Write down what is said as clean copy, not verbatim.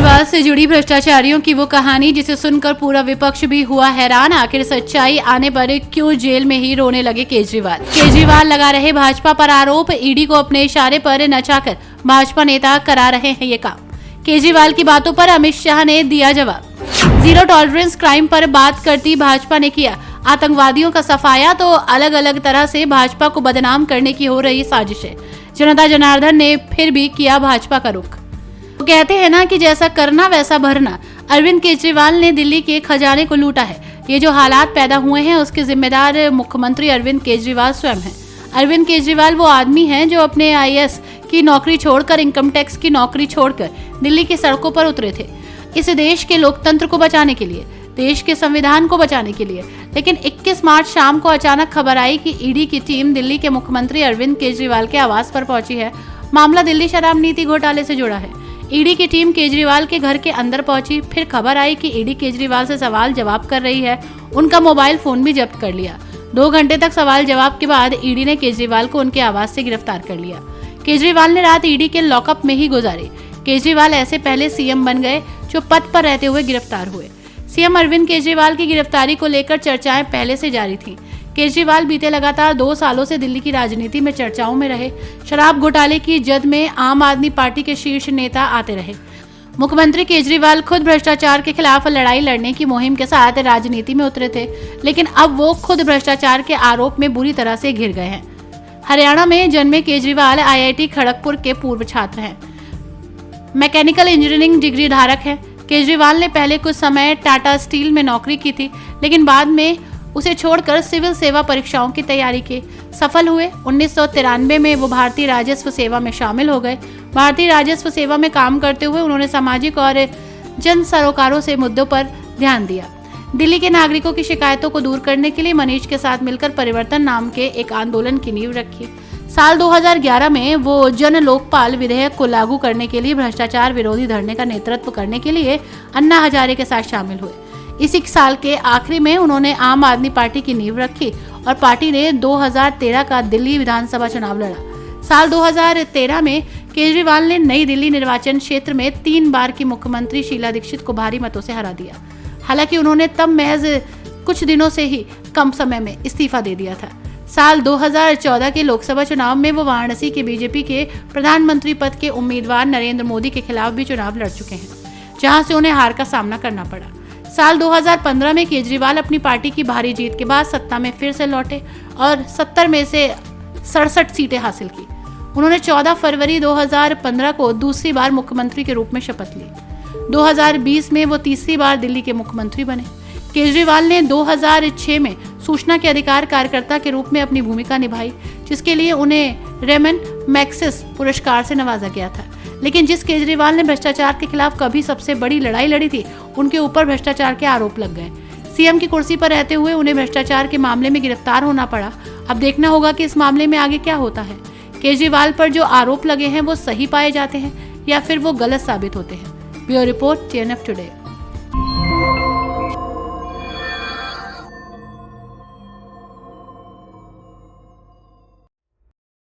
केजरीवाल से जुड़ी भ्रष्टाचारियों की वो कहानी जिसे सुनकर पूरा विपक्ष भी हुआ हैरान। आखिर सच्चाई आने पर क्यों जेल में ही रोने लगे केजरीवाल लगा रहे भाजपा पर आरोप। ईडी को अपने इशारे पर नचाकर भाजपा नेता करा रहे हैं ये काम। केजरीवाल की बातों पर अमित शाह ने दिया जवाब। जीरो टॉलरेंस क्राइम पर बात करती भाजपा ने किया आतंकवादियों का सफाया। तो अलग अलग तरह से भाजपा को बदनाम करने की हो रही साजिश है। जनता जनार्दन ने फिर भी किया भाजपा का रुख। वो कहते हैं ना कि जैसा करना वैसा भरना। अरविंद केजरीवाल ने दिल्ली के खजाने को लूटा है। ये जो हालात पैदा हुए हैं उसके जिम्मेदार मुख्यमंत्री अरविंद केजरीवाल स्वयं हैं। अरविंद केजरीवाल वो आदमी हैं जो अपने IAS की नौकरी छोड़कर, इनकम टैक्स की नौकरी छोड़कर दिल्ली की सड़कों पर उतरे थे इस देश के लोकतंत्र को बचाने के लिए, देश के संविधान को बचाने के लिए। लेकिन 21 मार्च शाम को अचानक खबर आई कि ईडी की टीम दिल्ली के मुख्यमंत्री अरविंद केजरीवाल के आवास पर पहुंची है। मामला दिल्ली शराब नीति घोटाले से जुड़ा है। ईडी की टीम केजरीवाल के घर के अंदर पहुंची। फिर खबर आई कि ईडी केजरीवाल से सवाल जवाब कर रही है। उनका मोबाइल फोन भी जब्त कर लिया। 2 घंटे तक सवाल जवाब के बाद ईडी ने केजरीवाल को उनके आवास से गिरफ्तार कर लिया। केजरीवाल ने रात ईडी के लॉकअप में ही गुजारी। केजरीवाल ऐसे पहले CM बन गए जो पद पर रहते हुए गिरफ्तार हुए। CM अरविंद केजरीवाल की गिरफ्तारी को लेकर चर्चाएं पहले से जारी थीं। केजरीवाल बीते लगातार 2 सालों से दिल्ली की राजनीति में चर्चाओं में रहे। शराब घोटाले की जद में आम आदमी पार्टी के शीर्ष नेता आते रहे। मुख्यमंत्री केजरीवाल खुद भ्रष्टाचार के खिलाफ लड़ाई लड़ने की मुहिम के साथ राजनीति में उतरे थे, लेकिन अब वो खुद भ्रष्टाचार के आरोप में बुरी तरह से घिर गए हैं। हरियाणा में जन्मे केजरीवाल IIT खड़गपुर के पूर्व छात्र हैं। मैकेनिकल इंजीनियरिंग डिग्री धारक हैं। केजरीवाल ने पहले कुछ समय टाटा स्टील में नौकरी की थी, लेकिन बाद में उसे छोड़कर सिविल सेवा परीक्षाओं की तैयारी की। सफल हुए। 1993 में वो भारतीय राजस्व सेवा में शामिल हो गए। भारतीय राजस्व सेवा में काम करते हुए उन्होंने सामाजिक और जन सरोकारों से मुद्दों पर ध्यान दिया। दिल्ली के नागरिकों की शिकायतों को दूर करने के लिए मनीष के साथ मिलकर परिवर्तन नाम के एक आंदोलन की नींव रखी। साल 2011 में वो जन लोकपाल विधेयक को लागू करने के लिए भ्रष्टाचार विरोधी धरने का नेतृत्व करने के लिए अन्ना हजारे के साथ शामिल हुए। इसी साल के आखिरी में उन्होंने आम आदमी पार्टी की नींव रखी और पार्टी ने 2013 का दिल्ली विधानसभा चुनाव लड़ा। साल 2013 में केजरीवाल ने नई दिल्ली निर्वाचन क्षेत्र में 3 बार की मुख्यमंत्री शीला दीक्षित को भारी मतों से हरा दिया। हालांकि उन्होंने तब महज कुछ दिनों से ही कम समय में इस्तीफा दे दिया था। साल 2014 के लोकसभा चुनाव में वो वाराणसी के बीजेपी के प्रधानमंत्री पद के उम्मीदवार नरेंद्र मोदी के खिलाफ भी चुनाव लड़ चुके हैं, जहां से उन्हें हार का सामना करना पड़ा। साल 2015 में केजरीवाल अपनी पार्टी की भारी जीत के बाद सत्ता में फिर से लौटे और 70 में से 67 सीटें हासिल की। उन्होंने 14 फरवरी 2015 को दूसरी बार मुख्यमंत्री के रूप में शपथ ली। 2020 में वो तीसरी बार दिल्ली के मुख्यमंत्री बने। केजरीवाल ने 2006 में सूचना के अधिकार कार्यकर्ता के रूप में अपनी भूमिका निभाई, जिसके लिए उन्हें रेमन मैग्सेसे पुरस्कार से नवाजा गया था। लेकिन जिस केजरीवाल ने भ्रष्टाचार के खिलाफ कभी सबसे बड़ी लड़ाई लड़ी थी, उनके ऊपर भ्रष्टाचार के आरोप लग गए। CM की कुर्सी पर रहते हुए उन्हें भ्रष्टाचार के मामले में गिरफ्तार होना पड़ा। अब देखना होगा कि इस मामले में आगे क्या होता है। केजरीवाल पर जो आरोप लगे हैं वो सही पाए जाते हैं या फिर वो गलत साबित होते हैं। Bureau report TNF today.